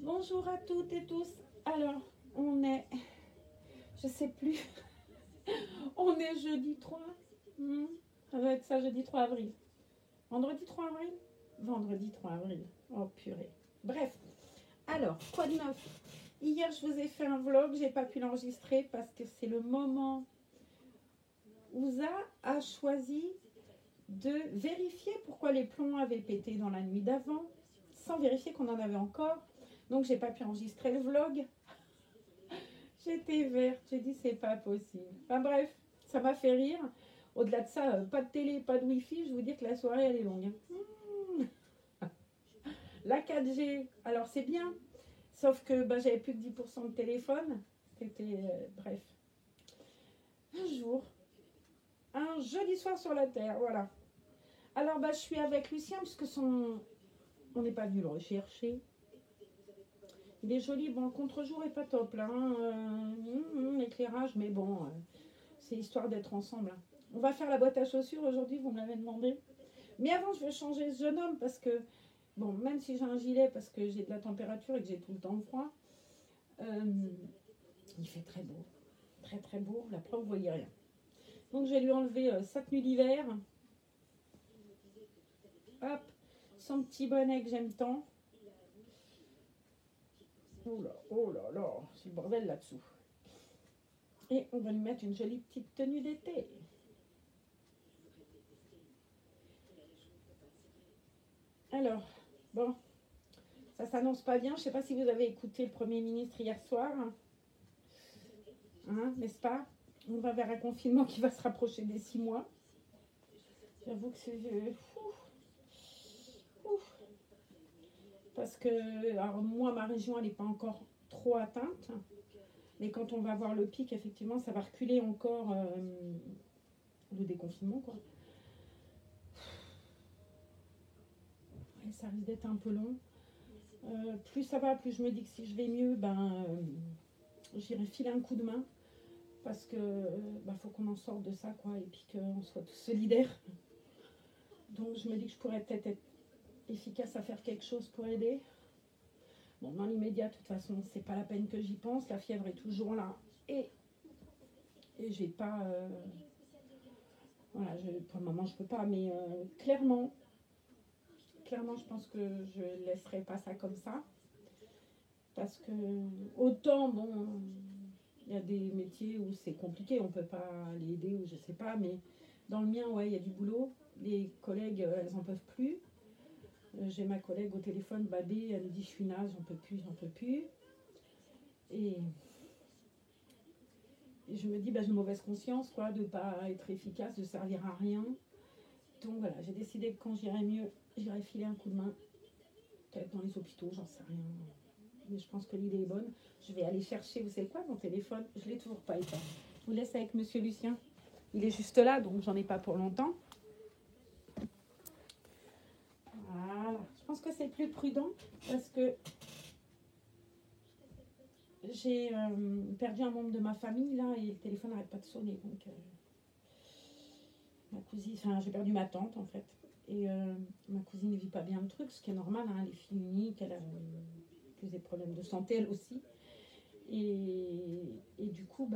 Bonjour à toutes et tous. Alors, on est, je sais plus, on est jeudi 3. Ça va être ça, jeudi 3 avril. Vendredi 3 avril. Vendredi 3 avril. Oh purée. Bref, alors, quoi de neuf? Hier, je vous ai fait un vlog, j'ai pas pu l'enregistrer parce que c'est le moment où Ouza a choisi de vérifier pourquoi les plombs avaient pété dans la nuit d'avant, sans vérifier qu'on en avait encore. Donc, j'ai pas pu enregistrer le vlog. J'étais verte, j'ai dit c'est pas possible. Enfin bref, ça m'a fait rire. Au-delà de ça, pas de télé, pas de wifi, je vous dis que la soirée elle est longue. La 4G, alors c'est bien, sauf que j'avais plus que 10% de téléphone. C'était, bref. Un jeudi soir sur la Terre, voilà. Alors je suis avec Lucien, puisque on n'est pas venu le rechercher. Il est joli, bon, le contre-jour est pas top là, l'éclairage, mais bon, c'est histoire d'être ensemble. On va faire la boîte à chaussures aujourd'hui, vous me l'avez demandé. Mais avant, je vais changer ce jeune homme parce que, bon, même si j'ai un gilet parce que j'ai de la température et que j'ai tout le temps froid, il fait très beau. Très très beau, la preuve, vous voyez rien. Donc je vais lui enlever sa tenue d'hiver. Hop, son petit bonnet que j'aime tant. Oh là là, c'est le bordel là-dessous. Et on va lui mettre une jolie petite tenue d'été. Alors, bon, ça s'annonce pas bien. Je ne sais pas si vous avez écouté le Premier ministre hier soir. N'est-ce pas? On va vers un confinement qui va se rapprocher des 6 mois. J'avoue que c'est... Parce que, alors moi, ma région, elle n'est pas encore trop atteinte. Mais quand on va voir le pic, effectivement, ça va reculer encore le déconfinement, quoi. Et ça risque d'être un peu long. Plus ça va, plus je me dis que si je vais mieux, j'irai filer un coup de main. Parce que faut qu'on en sorte de ça, quoi, et puis qu'on soit tous solidaires. Donc je me dis que je pourrais peut-être être efficace à faire quelque chose pour aider. Bon, dans l'immédiat, de toute façon, c'est pas la peine que j'y pense. La fièvre est toujours là. Et j'ai pas... voilà, pour le moment, je peux pas. Mais clairement, je pense que je laisserai pas ça comme ça. Parce que autant, bon, il y a des métiers où c'est compliqué, on peut pas les aider ou je sais pas, mais dans le mien, ouais, il y a du boulot. Les collègues, elles en peuvent plus. J'ai ma collègue au téléphone, Babé, elle me dit je suis naze, j'en peux plus. Et je me dis, j'ai mauvaise conscience, quoi, de pas être efficace, de servir à rien. Donc voilà, j'ai décidé que quand j'irai mieux, j'irai filer un coup de main. Peut-être dans les hôpitaux, j'en sais rien. Mais je pense que l'idée est bonne. Je vais aller chercher, vous savez quoi, mon téléphone, je l'ai toujours pas éteint. Je vous laisse avec monsieur Lucien. Il est juste là, donc j'en ai pas pour longtemps. Voilà, je pense que c'est plus prudent parce que j'ai perdu un membre de ma famille là et le téléphone n'arrête pas de sonner. Donc ma cousine, j'ai perdu ma tante en fait. Et ma cousine ne vit pas bien le truc, ce qui est normal, hein, elle est fille unique, elle a plus des problèmes de santé elle aussi. Et du coup,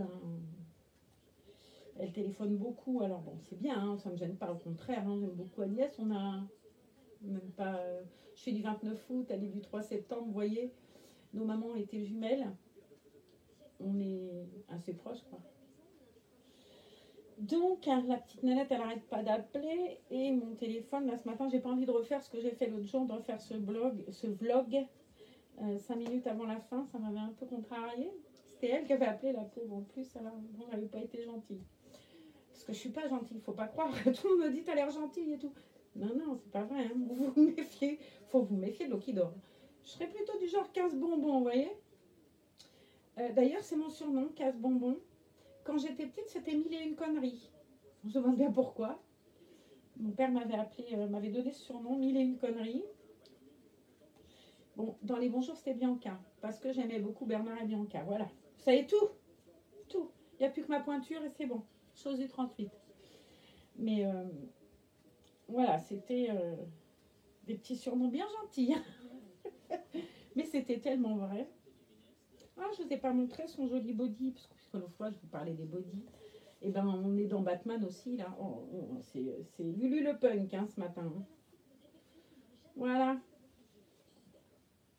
elle téléphone beaucoup. Alors bon, c'est bien, hein, ça ne me gêne pas, au contraire, hein, j'aime beaucoup Agnès. On a même pas... je suis du 29 août, elle est du 3 septembre, vous voyez. Nos mamans étaient jumelles. On est assez proches, quoi. Donc, la petite nanette, elle n'arrête pas d'appeler. Et mon téléphone, là, ce matin, j'ai pas envie de refaire ce que j'ai fait l'autre jour, de refaire ce vlog 5 minutes avant la fin. Ça m'avait un peu contrariée. C'était elle qui avait appelé, la pauvre, en plus. Alors, bon, elle n'avait pas été gentille. Parce que je suis pas gentille, faut pas croire. Tout le monde me dit, t'as l'air gentille et tout. Non, c'est pas vrai. Hein. Vous vous méfiez. Faut vous méfier de l'eau qui dort. Je serais plutôt du genre 15 bonbons, vous voyez. D'ailleurs, c'est mon surnom, 15 bonbons. Quand j'étais petite, c'était 1001 conneries. On se demande bien pourquoi. Mon père m'avait donné ce surnom, 1001 conneries. Bon, dans les bonjours, c'était Bianca. Parce que j'aimais beaucoup Bernard et Bianca. Voilà. Vous savez tout. Tout. Il n'y a plus que ma pointure et c'est bon. Chose du 38. Mais voilà, c'était des petits surnoms bien gentils. Mais c'était tellement vrai. Ah, je ne vous ai pas montré son joli body, parce que l'autre fois, je vous parlais des body. Et ben, on est dans Batman aussi, là. C'est Lulu le punk, hein, ce matin. Voilà.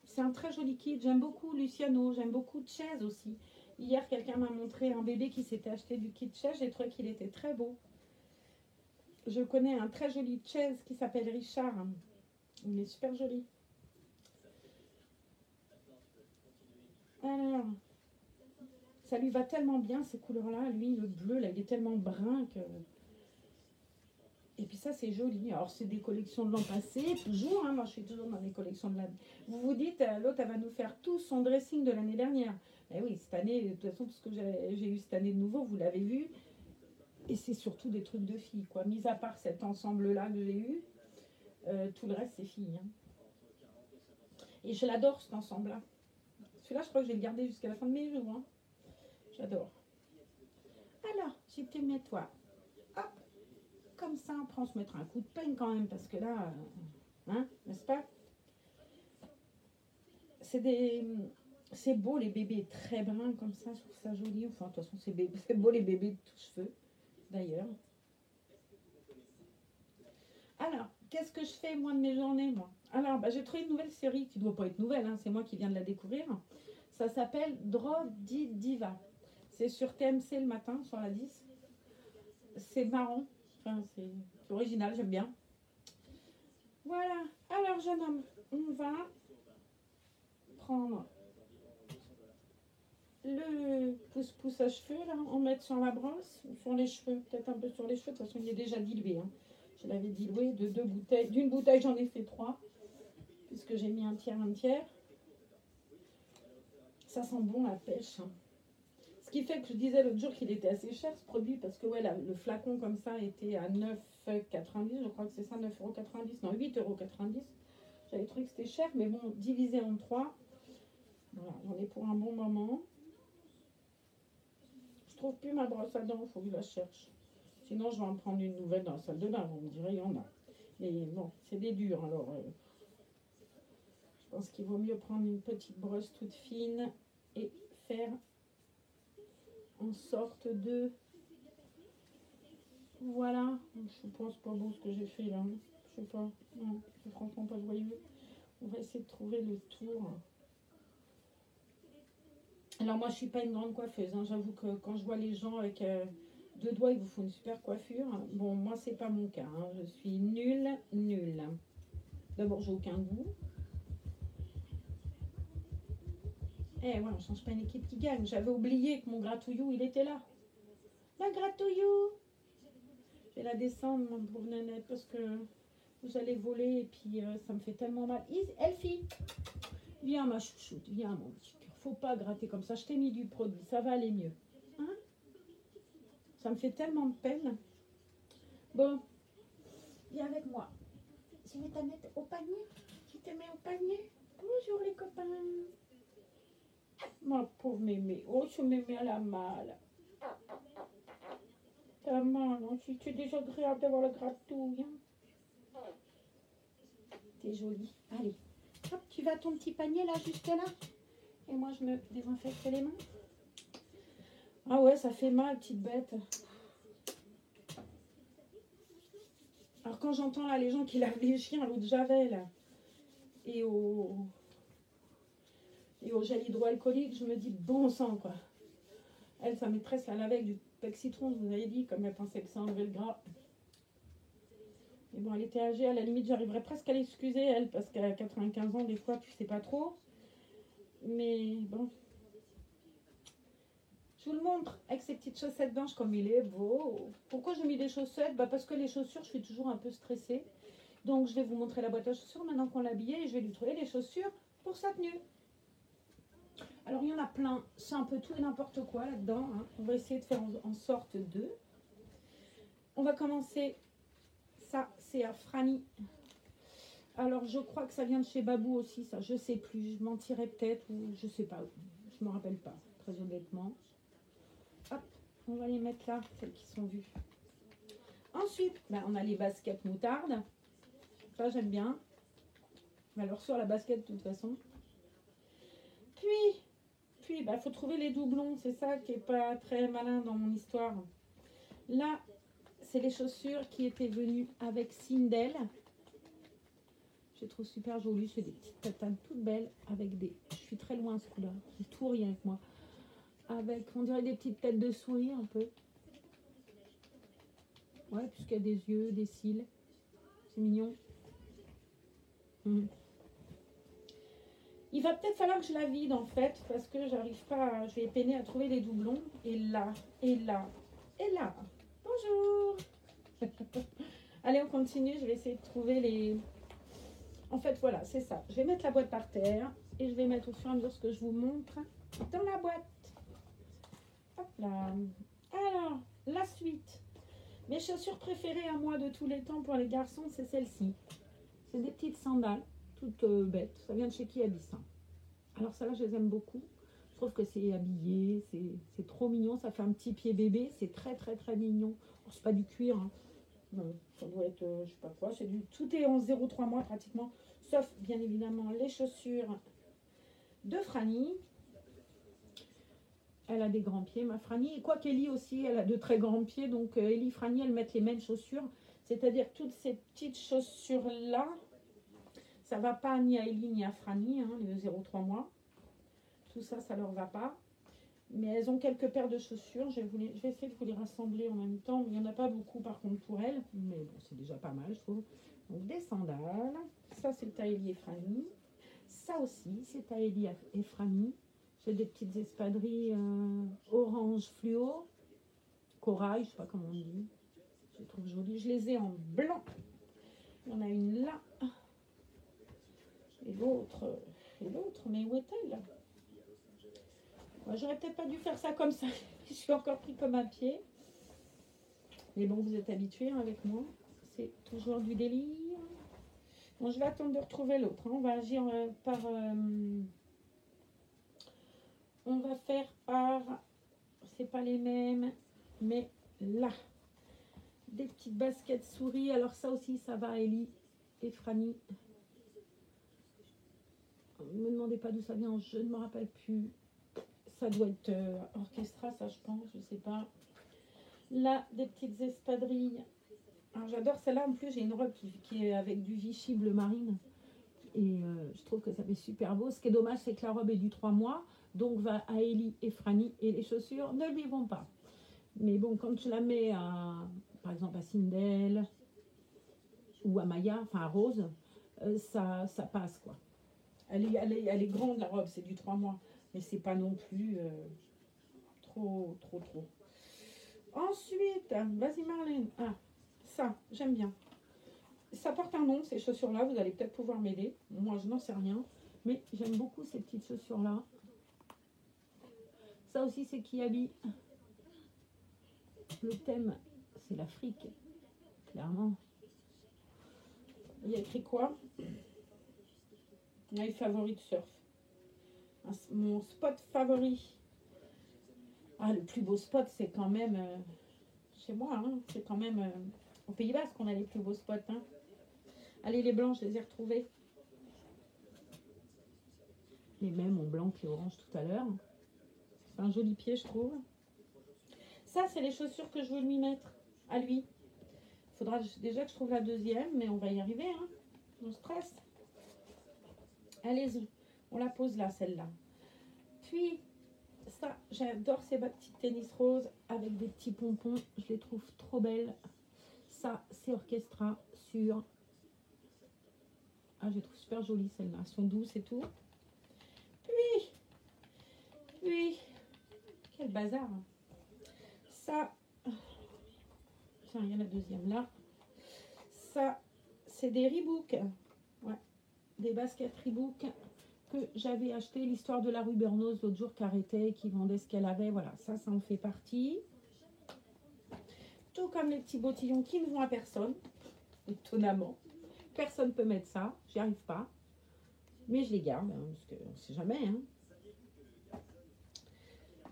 C'est un très joli kit. J'aime beaucoup Luciano. J'aime beaucoup Chase aussi. Hier, quelqu'un m'a montré un bébé qui s'était acheté du kit Chase. J'ai trouvé qu'il était très beau. Je connais un très joli Chase qui s'appelle Richard. Il est super joli. Alors, ça lui va tellement bien ces couleurs-là. Lui, le bleu, là, il est tellement brun que... Et puis ça, c'est joli. Alors, c'est des collections de l'an passé, toujours. Hein, moi, je suis toujours dans les collections de l'année. Vous vous dites, l'autre, elle va nous faire tout son dressing de l'année dernière. Mais oui, cette année, de toute façon, tout ce que j'ai eu cette année de nouveau, vous l'avez vu. Et c'est surtout des trucs de filles, quoi. Mis à part cet ensemble-là que j'ai eu, tout le reste, c'est filles. Hein. Et je l'adore, cet ensemble-là. Celui-là, je crois que je vais le garder jusqu'à la fin de mes jours. Hein. J'adore. Alors, je te mets toi. Hop. Comme ça, après on se mettra un coup de peigne quand même, parce que là, hein, n'est-ce pas? C'est beau les bébés très bruns comme ça, je trouve ça joli. Enfin, de toute façon, c'est beau les bébés de tous cheveux, d'ailleurs. Alors, qu'est-ce que je fais moi de mes journées, moi? Alors, j'ai trouvé une nouvelle série qui ne doit pas être nouvelle, hein, c'est moi qui viens de la découvrir. Ça s'appelle Drop Diva. C'est sur TMC le matin, sur la 10. C'est marrant. Enfin, c'est original, j'aime bien. Voilà. Alors, jeune homme, on va prendre le pouce-pouce à cheveux, là, en mettre sur la brosse, ou sur les cheveux, peut-être un peu sur les cheveux. De toute façon, il est déjà dilué. Hein. Je l'avais dilué de 2 bouteilles. D'une bouteille, j'en ai fait 3, puisque j'ai mis un tiers. Ça sent bon la pêche. Hein. Ce qui fait que je disais l'autre jour qu'il était assez cher, ce produit, parce que ouais, là, le flacon comme ça était à 9,90, je crois que c'est ça, 9,90 €, non, 8,90 €. J'avais trouvé que c'était cher, mais bon, divisé en 3, voilà, j'en ai pour un bon moment. Je trouve plus ma brosse à dents, il faut que je la cherche. Sinon, je vais en prendre une nouvelle dans la salle de bain, vous me direz, il y en a. Mais bon, c'est des durs, alors je pense qu'il vaut mieux prendre une petite brosse toute fine et faire en sorte de... Voilà, je pense pas beau ce que j'ai fait là. Je sais pas, non, c'est franchement pas joyeux. On va essayer de trouver le tour. Alors moi je suis pas une grande coiffeuse, hein. J'avoue que quand je vois les gens avec 2 doigts, ils vous font une super coiffure. Bon, moi c'est pas mon cas, hein. Je suis nulle. D'abord j'ai aucun goût. Eh ouais, on change pas une équipe qui gagne. J'avais oublié que mon gratouillou il était là. La gratouillou. Je vais la descendre, mon pauvre nanette, parce que vous allez voler et puis ça me fait tellement mal. Elfie, viens ma chouchoute, viens mon petit cœur. Faut pas gratter comme ça. Je t'ai mis du produit, ça va aller mieux. Hein? Ça me fait tellement de peine. Bon, viens avec moi. Je vais te mettre au panier. Tu te mets au panier. Bonjour les copains. Ma pauvre mémé. Oh, ce mémé elle a mal. Ta maman, c'est désagréable d'avoir la gratouille. Hein? T'es jolie. Allez, hop, tu vas à ton petit panier là, juste là. Et moi, je me désinfecte les mains. Ah ouais, ça fait mal, petite bête. Alors quand j'entends là les gens qui lavent les chiens à l'eau de Javel et au gel hydroalcoolique, je me dis bon sang quoi. Elle, sa maîtresse la lavait avec du pec citron, je vous avais dit, comme elle pensait que ça enlevait le gras. Mais bon, elle était âgée, à la limite j'arriverais presque à l'excuser elle, parce qu'à 95 ans des fois tu sais pas trop. Mais bon. Je vous le montre avec ces petites chaussettes blanches comme il est beau. Pourquoi j'ai mis des chaussettes? Parce que les chaussures, je suis toujours un peu stressée. Donc je vais vous montrer la boîte à chaussures maintenant qu'on l'a habillée et je vais lui trouver les chaussures pour sa tenue. Alors il y en a plein, c'est un peu tout et n'importe quoi là-dedans. Hein. On va essayer de faire en sorte de. On va commencer. Ça, c'est à Franny. Alors je crois que ça vient de chez Babou aussi, ça. Je sais plus, je mentirais peut-être ou je sais pas. Je me rappelle pas, très honnêtement. Hop, on va les mettre là, celles qui sont vues. Ensuite, on a les baskets moutarde. Ça, j'aime bien. Alors, sur la basket, de toute façon. Puis, bah, faut trouver les doublons. C'est ça qui est pas très malin dans mon histoire. Là, c'est les chaussures qui étaient venues avec Sindel. Je les trouve super jolies. C'est des petites tatanes toutes belles avec des... Je suis très loin ce coup-là. C'est tout rien avec moi. Avec, on dirait des petites têtes de souris un peu. Ouais, puisqu'il y a des yeux, des cils. C'est mignon. Il va peut-être falloir que je la vide en fait, parce que j'arrive pas, je vais peiner à trouver les doublons. Et là, et là, et là. Bonjour. Allez, on continue, je vais essayer de trouver les... En fait, voilà, c'est ça. Je vais mettre la boîte par terre et je vais mettre au fur et à mesure ce que je vous montre dans la boîte. Hop là. Alors, la suite. Mes chaussures préférées à moi de tous les temps pour les garçons, c'est celle-ci. C'est des petites sandales, toutes bêtes. Ça vient de chez Kiabis. Alors ça là, je les aime beaucoup. Je trouve que c'est habillé, c'est trop mignon. Ça fait un petit pied bébé, c'est très très très mignon. Oh, c'est pas du cuir, hein. Non, ça doit être, je sais pas quoi. C'est du, tout est en 0,3 mois pratiquement, sauf bien évidemment les chaussures de Franny. Elle a des grands pieds, ma Franny. Et quoi qu'Ellie aussi, elle a de très grands pieds. Donc Ellie, Franny, elles mettent les mêmes chaussures. C'est-à-dire toutes ces petites chaussures-là, ça va pas ni à Ellie ni à Franny, hein, les 0,3 mois. Tout ça, ça leur va pas. Mais elles ont quelques paires de chaussures. Je vais essayer de vous les rassembler en même temps. Mais il n'y en a pas beaucoup par contre pour elles. Mais bon, c'est déjà pas mal, je trouve. Donc des sandales. Ça, c'est à Ellie et Franny. Ça aussi, c'est à Ellie et Franny. J'ai des petites espadrilles orange fluo. Corail, je sais pas comment on dit. Je les trouve jolies. Je les ai en blanc. Il y en a une là. Et l'autre, mais où est-elle? Moi, j'aurais peut-être pas dû faire ça comme ça. Je suis encore pris comme un pied. Mais bon, vous êtes habitués hein, avec moi. C'est toujours du délire. Bon, je vais attendre de retrouver l'autre. Hein. On va agir par... on va faire par... C'est pas les mêmes, mais là. Des petites baskets souris. Alors ça aussi, ça va à Ellie et Franny. Ne me demandez pas d'où ça vient. Je ne me rappelle plus. Ça doit être orchestra, ça je pense, je sais pas. Là, des petites espadrilles. Alors j'adore celle-là, en plus j'ai une robe qui est avec du Vichy bleu marine. Et je trouve que ça fait super beau. Ce qui est dommage, c'est que la robe est du 3 mois. Donc va à Ellie et Franny. Et les chaussures ne lui vont pas. Mais bon, quand je la mets à, par exemple à Sindel ou à Maya, enfin à Rose, ça passe quoi. Elle est grande la robe, c'est du 3 mois. Mais c'est pas non plus trop. Ensuite, vas-y Marlène. Ah, ça, j'aime bien. Ça porte un nom, ces chaussures-là. Vous allez peut-être pouvoir m'aider. Moi, je n'en sais rien. Mais j'aime beaucoup ces petites chaussures-là. Ça aussi, c'est Kiabi. Le thème, c'est l'Afrique. Clairement. Il y a écrit quoi? My favorite surf. Mon spot favori. Ah, le plus beau spot, c'est quand même chez moi. Hein, c'est quand même au Pays Basque qu'on a les plus beaux spots. Hein. Allez, les blancs, je les ai retrouvés. Les mêmes en blanc que les oranges tout à l'heure. C'est un joli pied, je trouve. Ça, c'est les chaussures que je veux lui mettre à lui. Il faudra déjà que je trouve la deuxième, mais on va y arriver. Hein. On stresse. Allez-y. On la pose là, celle-là. Puis, ça, j'adore ces petites tennis roses avec des petits pompons. Je les trouve trop belles. Ça, c'est Orchestra sur... Ah, je les trouve super jolies, celles-là. Elles sont douces et tout. Puis, quel bazar. Ça, tiens, il y a la deuxième là. Ça, c'est des Reebok. Ouais, des baskets Reebok que j'avais acheté. L'histoire de la rue Bernoz l'autre jour qui arrêtait, qui vendait ce qu'elle avait. Voilà, ça en fait partie. Tout comme les petits bottillons qui ne vont à personne. Étonnamment. Personne ne peut mettre ça. J'y arrive pas. Mais je les garde, hein, parce qu'on ne sait jamais. Hein.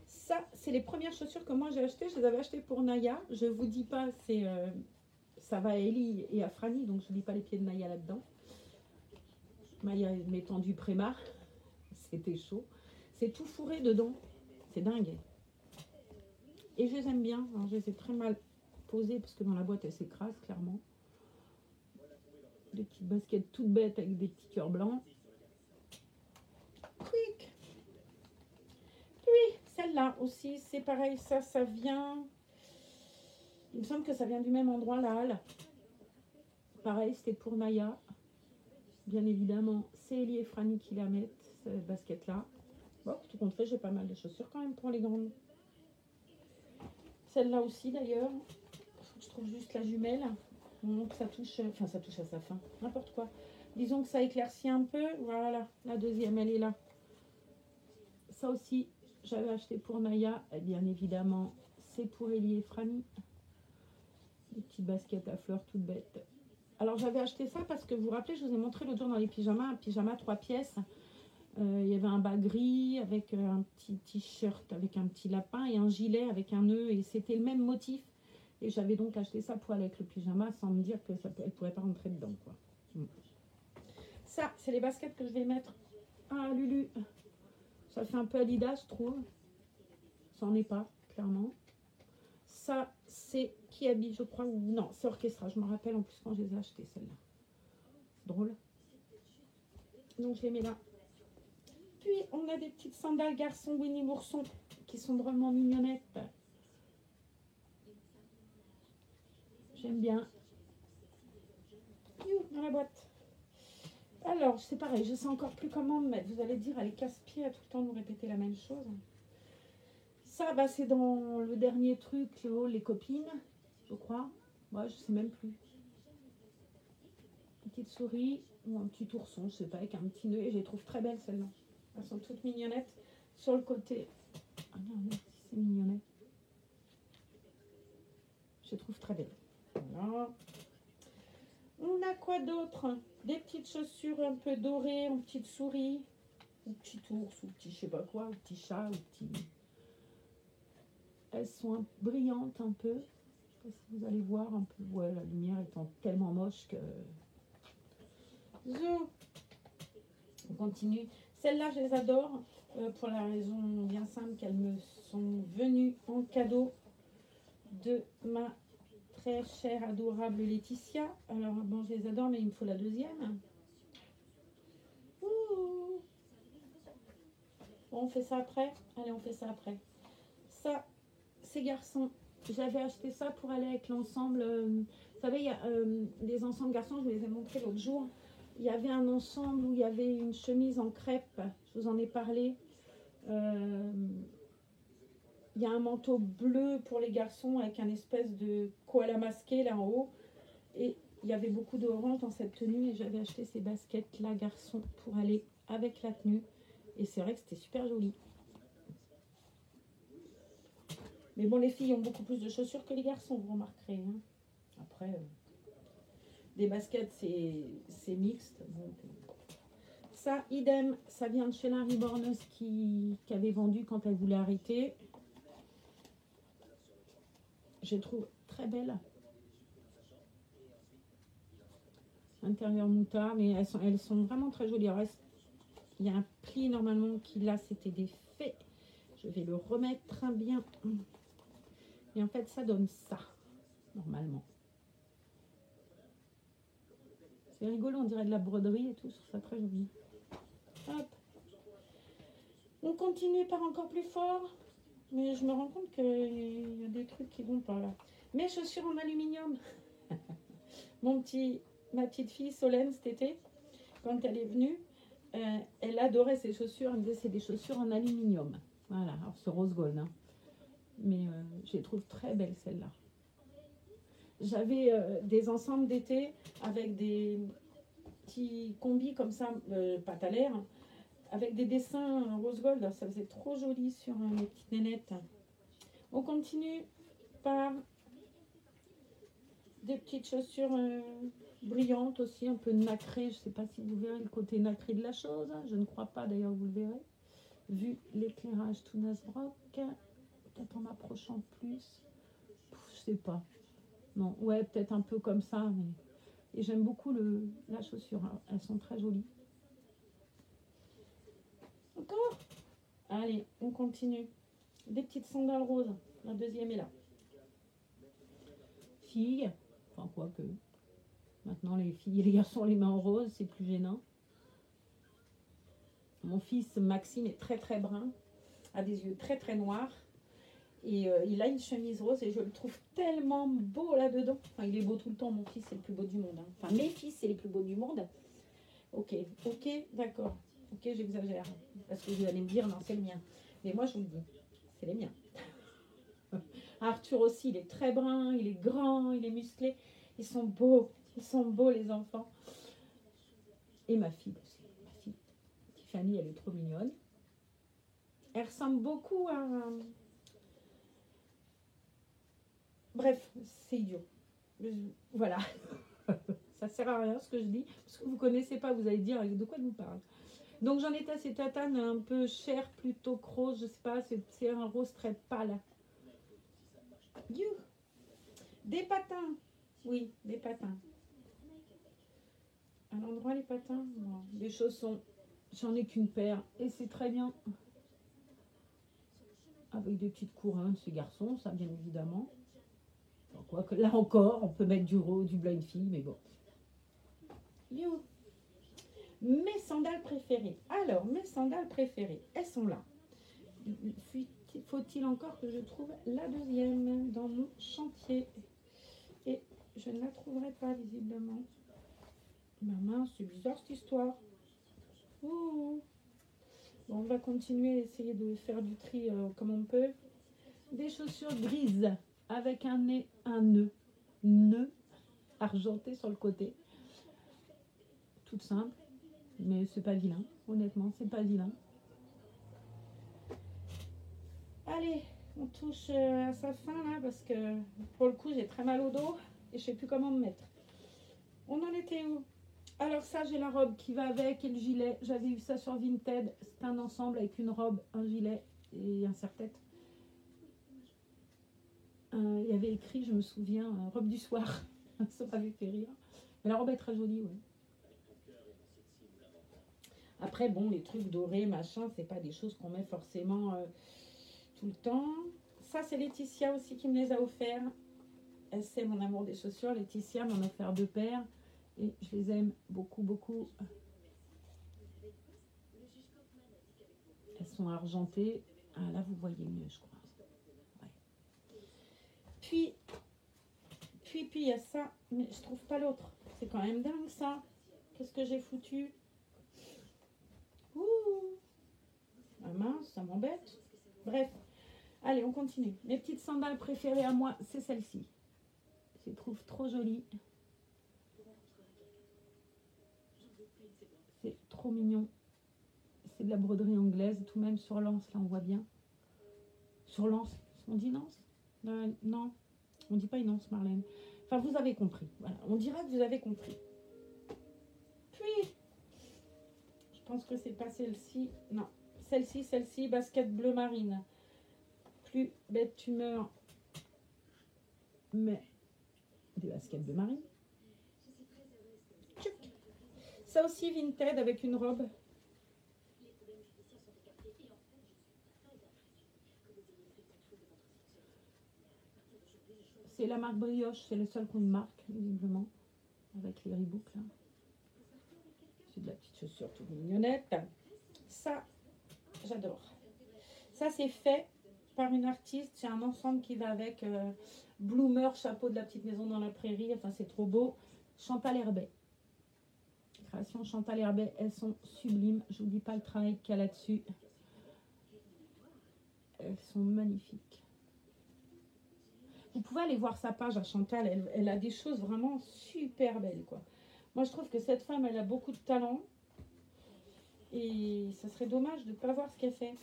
Ça, c'est les premières chaussures que moi j'ai achetées. Je les avais achetées pour Naya. Je vous dis pas, c'est ça va à Ellie et à Franny, donc je ne dis pas les pieds de Naya là-dedans. Maya m'étant du Prémar, c'était chaud. C'est tout fourré dedans. C'est dingue. Et je les aime bien. Alors, je les ai très mal posées parce que dans la boîte, elles s'écrasent clairement. Des petites baskets toutes bêtes avec des petits cœurs blancs. Quick. Puis, celle-là aussi, c'est pareil. Ça vient... Il me semble que ça vient du même endroit, la halle. Pareil, c'était pour Naya. Bien évidemment, c'est Ellie et Franny qui la mettent, cette basket-là. Bon, tout compte fait, j'ai pas mal de chaussures quand même pour les grandes. Celle-là aussi, d'ailleurs. Je trouve juste la jumelle. Donc ça touche, enfin ça touche à sa fin, n'importe quoi. Disons que ça éclaircit un peu. Voilà, la deuxième, elle est là. Ça aussi, j'avais acheté pour Naya. Et bien évidemment, c'est pour Ellie et Franny. Des petites baskets à fleurs toutes bêtes. Alors j'avais acheté ça parce que vous vous rappelez, je vous ai montré l'autre jour dans les pyjamas, un pyjama 3 pièces. Il y avait un bas gris avec un petit t-shirt avec un petit lapin et un gilet avec un nœud. Et c'était le même motif. Et j'avais donc acheté ça pour aller avec le pyjama sans me dire que elle ne pourrait pas rentrer dedans, quoi. Ça, c'est les baskets que je vais mettre à Lulu. Ça fait un peu Adidas, je trouve. Ça n'en est pas, clairement. Ça, c'est Kiabi, je crois, ou non, c'est Orchestra. Je me rappelle en plus quand je les ai achetées, celles-là. Drôle. Donc, je les mets là. Puis, on a des petites sandales garçon Winnie Mousson qui sont vraiment mignonnettes. J'aime bien. Dans la boîte. Alors, c'est pareil, je sais encore plus comment me mettre. Vous allez dire, elle est casse-pied à tout le temps nous répéter la même chose. Ça, bah, c'est dans le dernier truc, les copines, je crois. Moi, je sais même plus. Petite souris ou un petit ourson, je sais pas, avec un petit nœud. Et je les trouve très belles, celles-là. Elles sont toutes mignonnettes. Sur le côté... Ah non, c'est mignonnette. Je les trouve très belles. Voilà. On a quoi d'autre? Des petites chaussures un peu dorées, en petite souris, ou petit ours, ou petit je sais pas quoi, ou petit chat, ou petit... Elles sont brillantes un peu. Je sais pas si vous allez voir un peu. Ouais, la lumière étant tellement moche que... Zou. On continue. Celles-là, je les adore pour la raison bien simple qu'elles me sont venues en cadeau de ma très chère, adorable Laetitia. Alors, bon, je les adore, mais il me faut la deuxième. Ouh. Bon, on fait ça après. Allez, on fait ça après. Ça, ces garçons, j'avais acheté ça pour aller avec l'ensemble. Vous savez, il y a des ensembles garçons, je vous les ai montrés l'autre jour. Il y avait un ensemble où il y avait une chemise en crêpe. Je vous en ai parlé. Il y a un manteau bleu pour les garçons avec un espèce de koala masqué là en haut. Et il y avait beaucoup d'orange dans cette tenue. Et j'avais acheté ces baskets là, garçons, pour aller avec la tenue. Et c'est vrai que c'était super joli. Mais bon, les filles ont beaucoup plus de chaussures que les garçons, vous remarquerez. Hein. Après, des baskets, c'est mixte. Donc, ça, idem, ça vient de chez la Reborneuse qui avait vendu quand elle voulait arrêter. Je les trouve très belles. Intérieur moutarde, mais elles sont vraiment très jolies. Alors, il y a un pli normalement qui là, c'était défait. Je vais le remettre bien. Et en fait, ça donne ça, normalement. C'est rigolo, on dirait de la broderie et tout. Je trouve ça très joli. Hop. On continue par encore plus fort. Mais je me rends compte qu'il y a des trucs qui vont pas là. Mes chaussures en aluminium. Ma petite fille Solène cet été, quand elle est venue, elle adorait ses chaussures. Elle me disait c'est des chaussures en aluminium. Voilà, alors c'est rose gold. Hein. Mais je les trouve très belles celles-là. J'avais des ensembles d'été avec des petits combis comme ça, pâte à l'air, avec des dessins rose gold. Ça faisait trop joli sur les petites nénettes. On continue par des petites chaussures brillantes aussi, un peu nacrées. Je ne sais pas si vous verrez le côté nacré de la chose. Je ne crois pas d'ailleurs, vous le verrez. Vu l'éclairage tout Nasbrock. Peut-être en m'approchant plus. Je sais pas. Non, ouais, peut-être un peu comme ça. Mais... Et j'aime beaucoup la chaussure. Elles sont très jolies. Encore Allez, on continue. Des petites sandales roses. La deuxième est là. Filles, enfin quoi que. Maintenant les filles et les garçons les met en rose, c'est plus gênant. Mon fils Maxime est très très brun, a des yeux très très noirs. Et il a une chemise rose et je le trouve tellement beau là-dedans. Enfin, il est beau tout le temps, mon fils c'est le plus beau du monde. Hein. Enfin, mes fils c'est les plus beaux du monde. Ok, d'accord. Ok, j'exagère. Parce que vous allez me dire, non, c'est le mien. Mais moi, je vous le dis, c'est les miens. Arthur aussi, il est très brun, il est grand, il est musclé. Ils sont beaux les enfants. Et ma fille aussi. Ma fille, Tiffany, elle est trop mignonne. Elle ressemble beaucoup à... Bref, c'est idiot. Voilà. Ça sert à rien ce que je dis. Parce que vous ne connaissez pas, vous allez dire de quoi je vous parle. Donc j'en ai assez tatane un peu cher, plutôt rose, je sais pas, c'est un rose très pâle. You. Des patins. Oui, des patins. À l'endroit les patins, non. Des chaussons. J'en ai qu'une paire et c'est très bien. Avec des petites couronnes, ces garçons, ça bien évidemment. Quoique là encore, on peut mettre du blind fille, mais bon. You. Mes sandales préférées. Alors, mes sandales préférées, elles sont là. Faut-il encore que je trouve la deuxième dans mon chantier? Et je ne la trouverai pas visiblement. Ma mince, c'est bizarre cette histoire. Ouh. Bon, on va continuer à essayer de faire du tri comme on peut. Des chaussures grises avec un nœud argenté sur le côté. Toute simple, mais c'est pas vilain. Honnêtement, c'est pas vilain. Allez, on touche à sa fin là parce que pour le coup j'ai très mal au dos et je sais plus comment me mettre. On en était où? Alors ça, j'ai la robe qui va avec et le gilet. J'avais eu ça sur Vinted. C'est un ensemble avec une robe, un gilet et un serre-tête. Il y avait écrit, je me souviens, robe du soir. Ça m'avait fait rire. Mais la robe est très jolie, oui. Après, bon, les trucs dorés, machin, c'est pas des choses qu'on met forcément tout le temps. Ça, c'est Laetitia aussi qui me les a offerts. Elle sait mon amour des chaussures. Laetitia m'en a offert 2 paires. Et je les aime beaucoup, beaucoup. Elles sont argentées. Ah, là, vous voyez mieux, je crois. Ouais. Puis, il y a ça. Mais je trouve pas l'autre. C'est quand même dingue, ça. Qu'est-ce que j'ai foutu? Ouh. Ah mince, ça m'embête. Bref. Allez, on continue. Mes petites sandales préférées à moi, c'est celle-ci. Je les trouve trop jolies. C'est trop mignon. C'est de la broderie anglaise, tout même sur l'anse, là on voit bien. Sur l'anse, on dit Nance non, on dit pas une anse, Marlène. Enfin, vous avez compris. Voilà, on dira que vous avez compris. Puis, je pense que c'est pas celle-ci. Non, celle-ci, basket bleu marine. Plus bête tu meurs, mais des baskets bleu marine. Tchouc. Ça aussi Vinted avec une robe. C'est la marque Brioche, c'est le seul qu'on marque, visiblement, avec les Reebok là. C'est de la petite chaussure toute mignonnette. Ça, j'adore. Ça, c'est fait par une artiste. C'est un ensemble qui va avec Bloomer, chapeau de la petite maison dans la prairie. Enfin, c'est trop beau. Chantal Herbet. Création Chantal Herbet, elles sont sublimes. Je vous dis pas le travail qu'il y a là-dessus. Elles sont magnifiques. Vous pouvez aller voir sa page à Chantal. Elle a des choses vraiment super belles, quoi. Moi, je trouve que cette femme, elle a beaucoup de talent. Et ça serait dommage de ne pas voir ce qu'elle fait.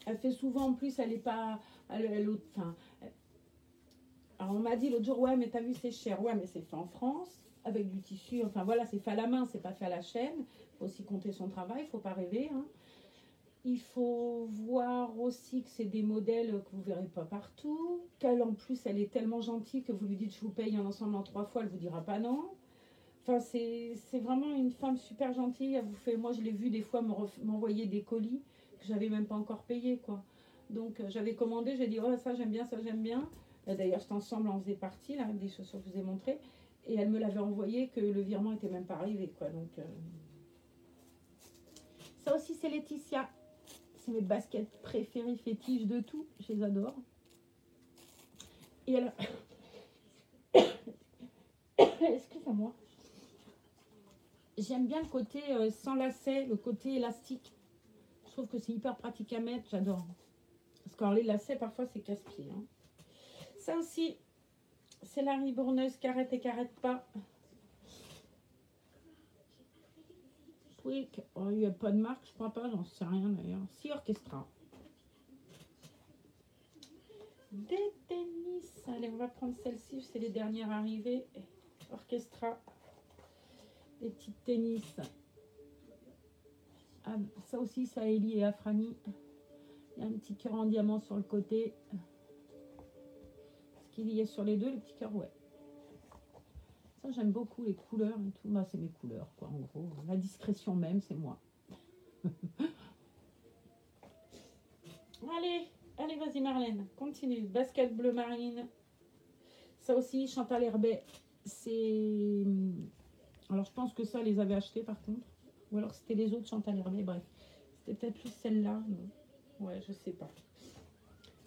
Elle fait souvent, en plus, elle n'est pas... enfin, alors, on m'a dit l'autre jour, ouais, mais t'as vu, c'est cher. Ouais, mais c'est fait en France, avec du tissu. Enfin, voilà, c'est fait à la main, c'est pas fait à la chaîne. Il faut aussi compter son travail, il ne faut pas rêver, hein. Il faut voir aussi que c'est des modèles que vous ne verrez pas partout. Qu'elle, en plus, elle est tellement gentille que vous lui dites, je vous paye un ensemble en 3 fois, elle ne vous dira pas non. Enfin, c'est vraiment une femme super gentille. Elle vous fait, moi, je l'ai vu des fois m'envoyer des colis que j'avais même pas encore payé, quoi. Donc, j'avais commandé, j'ai dit, oh, ça j'aime bien, ça j'aime bien. D'ailleurs, cet ensemble en faisait partie, là, des chaussures que je vous ai montrées. Et elle me l'avait envoyé que le virement était même pas arrivé, quoi. Donc, ça aussi, c'est Laetitia. C'est mes baskets préférées, fétiches de tout. Je les adore. Et elle... Excusez-moi. J'aime bien le côté sans lacets, le côté élastique. Je trouve que c'est hyper pratique à mettre, j'adore. Parce que les lacets, parfois, c'est casse-pied. Hein. Ça aussi, c'est la riborneuse qu'arrête et qu'arrête pas. Quick, oh, il n'y a pas de marque, je crois pas, j'en sais rien d'ailleurs. Si, Orchestra. Des tennis. Allez, on va prendre celle-ci, c'est les dernières arrivées. Orchestra. Des petites tennis. Ah, ça aussi, ça Ellie et Afrani. Il y a un petit cœur en diamant sur le côté. Est-ce qu'il y a sur les deux, les petits cœurs? Ouais. Ça, j'aime beaucoup les couleurs et tout. Bah, c'est mes couleurs, quoi, en gros. La discrétion même, c'est moi. Allez, allez, vas-y, Marlène. Continue. Basket bleu marine. Ça aussi, Chantal Herbet. C'est... Alors, je pense que ça, les avait achetés, par contre. Ou alors, c'était les autres Chantal Herbet. Bref. C'était peut-être plus celle-là. Ouais, je sais pas.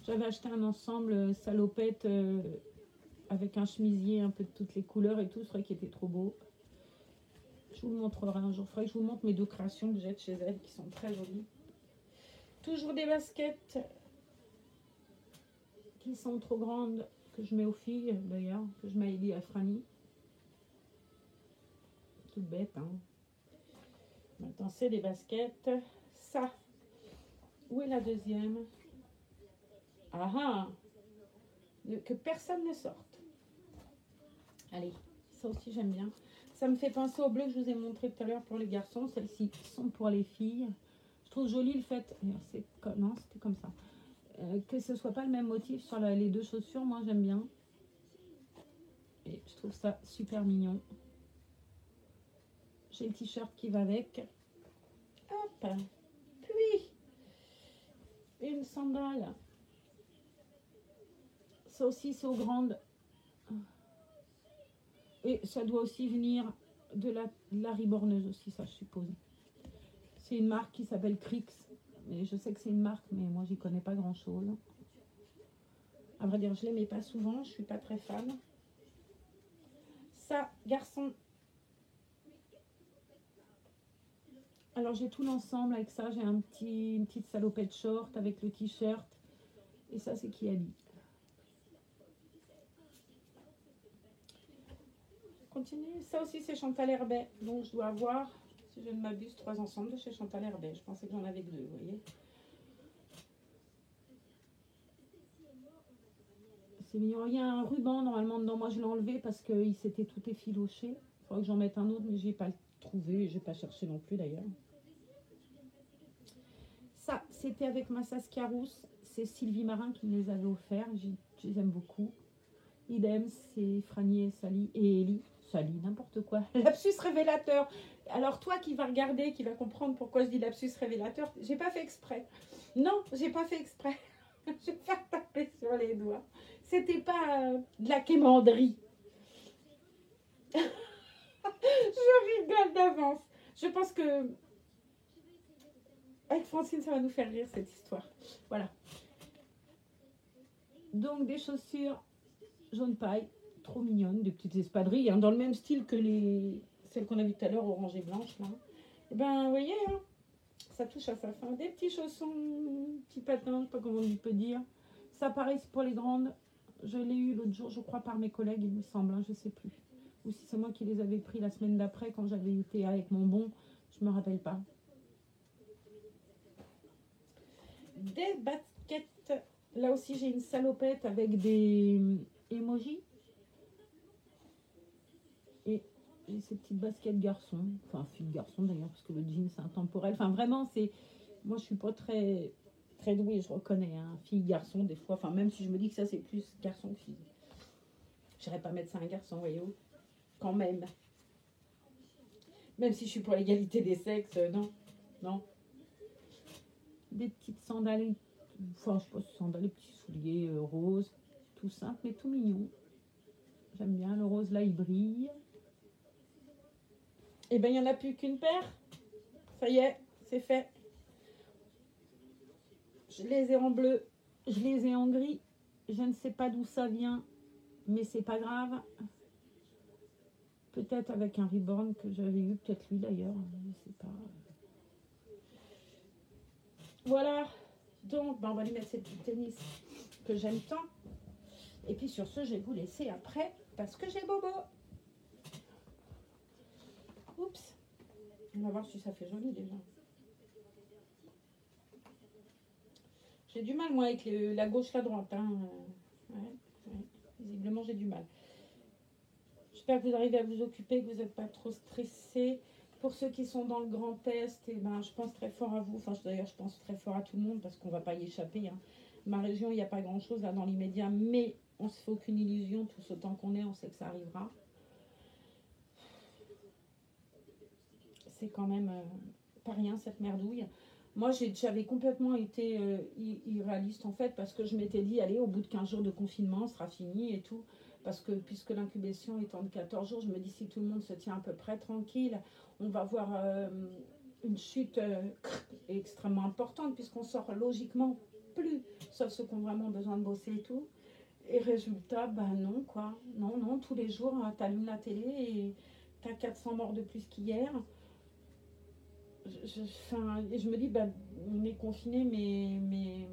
J'avais acheté un ensemble salopette avec un chemisier un peu de toutes les couleurs et tout. C'est vrai qu'il était trop beau. Je vous le montrerai un jour. Il faudrait que je vous montre mes deux créations que j'ai de chez elle qui sont très jolies. Toujours des baskets qui sont trop grandes que je mets aux filles d'ailleurs, que je mets à Ellie et à Franny. Tout bête, hein. Maintenant, c'est des baskets. Ça. Où est la deuxième? Ah ah! Que personne ne sorte. Allez, ça aussi j'aime bien. Ça me fait penser au bleu que je vous ai montré tout à l'heure pour les garçons. Celles-ci sont pour les filles. Je trouve joli le fait... Non, c'était comme ça. Que ce soit pas le même motif sur les deux chaussures. Moi, j'aime bien. Et je trouve ça super mignon. J'ai le t-shirt qui va avec. Hop. Puis, une sandale. Ça aussi, c'est aux grandes. Et ça doit aussi venir de la riborneuse aussi, ça, je suppose. C'est une marque qui s'appelle Crix. Mais je sais que c'est une marque, mais moi, j'y connais pas grand-chose. À vrai dire, je les mets pas souvent. Je suis pas très fan. Ça, garçon. Alors, j'ai tout l'ensemble avec ça. J'ai une petite salopette short avec le t-shirt. Et ça, c'est Kiali. Continue. Ça aussi, c'est Chantal Herbet. Donc, je dois avoir, si je ne m'abuse, 3 ensembles de chez Chantal Herbet. Je pensais que j'en avais que 2, vous voyez. C'est mignon. Il y a un ruban, normalement, dedans. Moi, je l'ai enlevé parce qu'il s'était tout effiloché. Il faudrait que j'en mette un autre, mais je n'ai pas le trouvé. Je n'ai pas cherché non plus, d'ailleurs. Ça, c'était avec ma Saskia Rousse. C'est Sylvie Marin qui me les avait offerts. Je les aime beaucoup. Idem, c'est Franny et Sally et Ellie. Sally, n'importe quoi. Lapsus révélateur. Alors toi qui vas regarder, qui va comprendre pourquoi je dis lapsus révélateur, j'ai pas fait exprès. Non, j'ai pas fait exprès. Je vais pas taper sur les doigts. C'était pas de la quémanderie. Je rigole d'avance. Je pense que avec Francine, ça va nous faire rire cette histoire. Voilà. Donc des chaussures jaune paille, trop mignonnes, des petites espadrilles, hein, dans le même style que celles qu'on a vues tout à l'heure, orange et blanche. Là. Et ben, vous voyez, hein, ça touche à sa fin. Des petits chaussons, petits patins, je ne sais pas comment on peut dire. Ça, pareil, c'est pour les grandes. Je l'ai eu l'autre jour, je crois, par mes collègues, il me semble, hein, je ne sais plus. Ou si c'est moi qui les avais pris la semaine d'après, quand j'avais été avec mon bon, je ne me rappelle pas. Des baskets. Là aussi, j'ai une salopette avec des emojis. Et ces petites baskets garçons. Enfin, fille garçon d'ailleurs, parce que le jean, c'est intemporel. Enfin, vraiment, c'est... Moi, je suis pas très douée, je reconnais. Hein. Fille, garçon, des fois. Enfin, même si je me dis que ça, c'est plus garçon que fille. Je n'irais pas mettre ça à un garçon, voyez-vous. Quand même. Même si je suis pour l'égalité des sexes, non. Non. Des petites sandales. Enfin, je sais pas, sandales, des petits souliers roses. Tout simple, mais tout mignon. J'aime bien. Le rose, là, il brille. Et ben, il n'y en a plus qu'une paire. Ça y est, c'est fait. Je les ai en bleu. Je les ai en gris. Je ne sais pas d'où ça vient. Mais c'est pas grave. Peut-être avec un reborn que j'avais eu. Peut-être lui, d'ailleurs. Je sais pas. Voilà. Donc, ben, on va lui mettre ces petits tennis que j'aime tant. Et puis sur ce, je vais vous laisser après parce que j'ai bobo. Oups. On va voir si ça fait joli déjà. J'ai du mal moi avec la gauche, la droite. Hein. Ouais. Visiblement, j'ai du mal. J'espère que vous arrivez à vous occuper, que vous n'êtes pas trop stressés. Pour ceux qui sont dans le Grand Est, et ben, je pense très fort à vous. Enfin, d'ailleurs, je pense très fort à tout le monde parce qu'on ne va pas y échapper. Hein. Ma région, il n'y a pas grand-chose là dans l'immédiat, mais on ne se fait aucune illusion. Tout autant qu'on est, on sait que ça arrivera. C'est quand même pas rien cette merdouille. Moi, j'avais complètement été irréaliste en fait parce que je m'étais dit, allez, au bout de 15 jours de confinement, ce sera fini et tout. Parce que puisque l'incubation étant de 14 jours, je me dis si tout le monde se tient à peu près tranquille, on va voir une chute extrêmement importante puisqu'on sort logiquement plus, sauf ceux qui ont vraiment besoin de bosser et tout. Et résultat, bah non quoi. Non, tous les jours, hein, t'allumes la télé et t'as 400 morts de plus qu'hier. Je me dis, bah, on est confiné, mais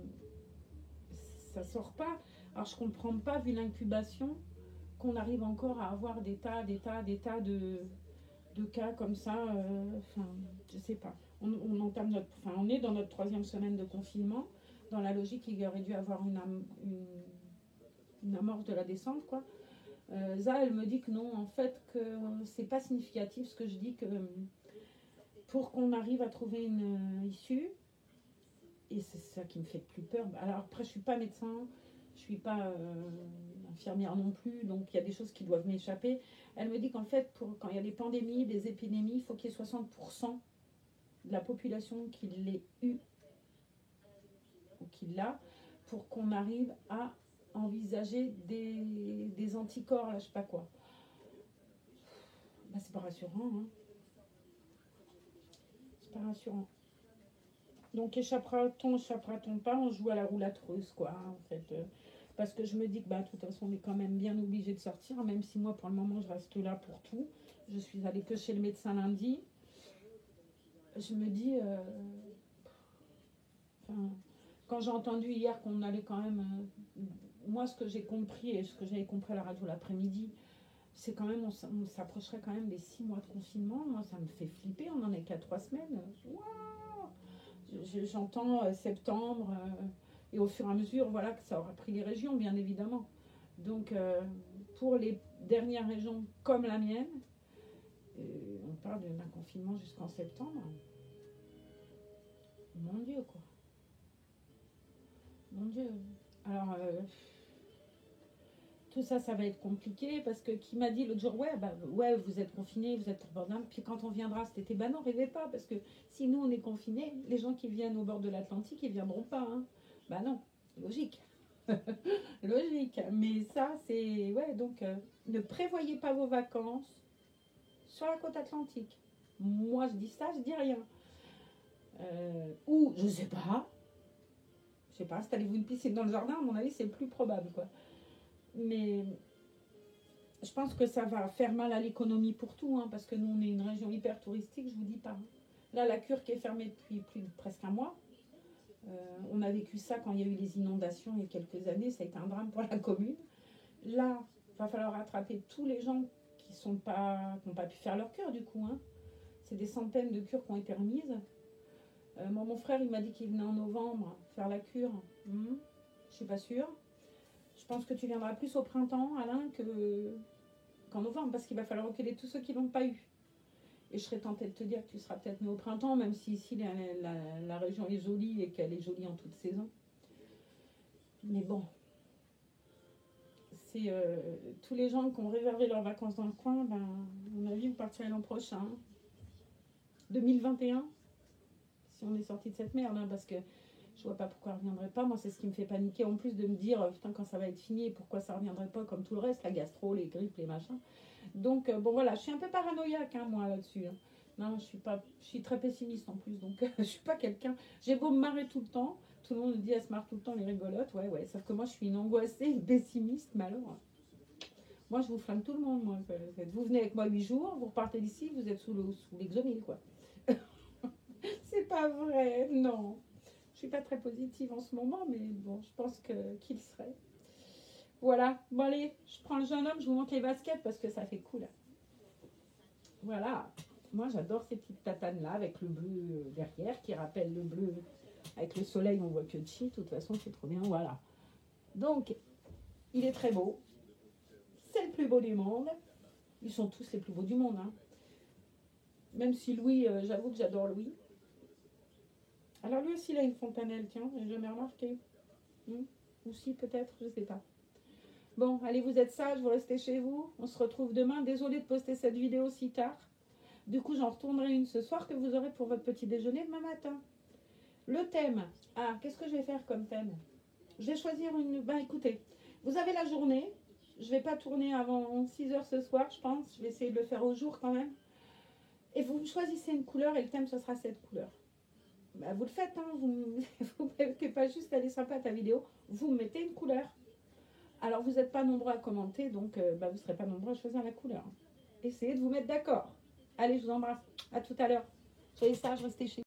ça sort pas. Alors je comprends pas, vu l'incubation, qu'on arrive encore à avoir des tas de cas comme ça. Je sais pas. On est dans notre 3e semaine de confinement. Dans la logique, il y aurait dû avoir une amorce de la descente, quoi. Ça, elle me dit que non, en fait, que c'est pas significatif ce que je dis, que pour qu'on arrive à trouver une issue, et c'est ça qui me fait le plus peur. Alors après, je suis pas médecin, je suis pas infirmière non plus, donc il y a des choses qui doivent m'échapper. Elle me dit qu'en fait, quand il y a des pandémies, des épidémies, il faut qu'il y ait 60% de la population qui l'ait eu ou qui l'a, pour qu'on arrive à envisager des anticorps, là, je sais pas quoi. Bah, c'est pas rassurant, hein. C'est pas rassurant. Donc échappera-t-on pas, on joue à la roulette russe, quoi, hein, en fait. Parce que je me dis que, bah, de toute façon, on est quand même bien obligé de sortir, même si moi, pour le moment, je reste là pour tout. Je suis allée que chez le médecin lundi. Je me dis, quand j'ai entendu hier qu'on allait quand même, moi, ce que j'ai compris et ce que j'avais compris à la radio l'après-midi, c'est quand même, on s'approcherait quand même des 6 mois de confinement. Moi, ça me fait flipper, on en est qu'à 3 semaines. Waouh, j'entends septembre, et au fur et à mesure, voilà, que ça aura pris les régions, bien évidemment. Donc, pour les dernières régions comme la mienne, on parle d'un confinement jusqu'en septembre. Mon Dieu, quoi. Mon Dieu. Alors, tout ça, ça va être compliqué parce que qui m'a dit l'autre jour, ouais, vous êtes confinés, vous êtes au bord d'un. Puis quand on viendra cet été, bah non, rêvez pas parce que si nous on est confinés, les gens qui viennent au bord de l'Atlantique, ils viendront pas. Hein. Bah non, logique. Logique. Mais ça, c'est. Ouais, donc ne prévoyez pas vos vacances sur la côte atlantique. Moi, je dis ça, je dis rien. Ou, je sais pas. Je sais pas, installez-vous une piscine dans le jardin, à mon avis, c'est plus probable, quoi. Mais je pense que ça va faire mal à l'économie pour tout, hein, parce que nous, on est une région hyper touristique, je vous dis pas. Hein. Là, la cure qui est fermée depuis presque un mois. On a vécu ça quand il y a eu les inondations il y a quelques années, ça a été un drame pour la commune. Là, il va falloir rattraper tous les gens qui n'ont pas pu faire leur cure, du coup. Hein. C'est des centaines de cures qui ont été remises. Mon frère, il m'a dit qu'il venait en novembre faire la cure. Je suis pas sûre. Je pense que tu viendras plus au printemps, Alain, qu'en novembre, parce qu'il va falloir recueillir tous ceux qui l'ont pas eu. Et je serais tentée de te dire que tu seras peut-être né au printemps, même si ici la région est jolie et qu'elle est jolie en toute saison. Mais bon, c'est tous les gens qui ont réservé leurs vacances dans le coin, ben, à mon avis, vous partirez l'an prochain. 2021. Si on est sorti de cette merde, hein, parce que je vois pas pourquoi elle reviendrait pas. Moi, c'est ce qui me fait paniquer en plus de me dire, putain, quand ça va être fini, pourquoi ça reviendrait pas comme tout le reste, la gastro, les grippes, les machins. Donc, bon, voilà, je suis un peu paranoïaque, hein, moi, là-dessus. Hein. Non, je suis très pessimiste en plus, donc je suis pas quelqu'un. J'ai beau me marrer tout le temps. Tout le monde me dit, elle se marre tout le temps, les rigolotes. Ouais, ouais, sauf que moi, je suis une angoissée, une pessimiste, mais alors. Moi, je vous flingue tout le monde, moi. Vous venez avec moi 8 jours, vous repartez d'ici, vous êtes sous l'exomile, quoi. C'est pas vrai, non. Je suis pas très positive en ce moment, mais bon, je pense qu'il serait. Voilà. Bon, allez, je prends le jeune homme, je vous montre les baskets parce que ça fait cool. Voilà. Moi, j'adore ces petites tatanes-là avec le bleu derrière qui rappelle le bleu. Avec le soleil, on voit que de chi. De toute façon, c'est trop bien. Voilà. Donc, il est très beau. C'est le plus beau du monde. Ils sont tous les plus beaux du monde. Hein. Même si Louis, j'avoue que j'adore Louis. Alors lui aussi, il a une fontanelle, tiens, j'ai jamais remarqué. Ou si, peut-être, je sais pas. Bon, allez, vous êtes sages, vous restez chez vous. On se retrouve demain. Désolée de poster cette vidéo si tard. Du coup, j'en retournerai une ce soir que vous aurez pour votre petit déjeuner demain matin. Le thème. Ah, qu'est-ce que je vais faire comme thème? Je vais choisir une... Ben, écoutez, vous avez la journée. Je vais pas tourner avant 6 heures ce soir, je pense. Je vais essayer de le faire au jour quand même. Et vous choisissez une couleur et le thème, ce sera cette couleur. Bah, vous le faites, hein. Vous ne mettez pas juste, elle est sympa ta vidéo. Vous mettez une couleur. Alors, vous n'êtes pas nombreux à commenter, donc vous ne serez pas nombreux à choisir la couleur. Essayez de vous mettre d'accord. Allez, je vous embrasse. À tout à l'heure. Soyez sages, restez chez vous.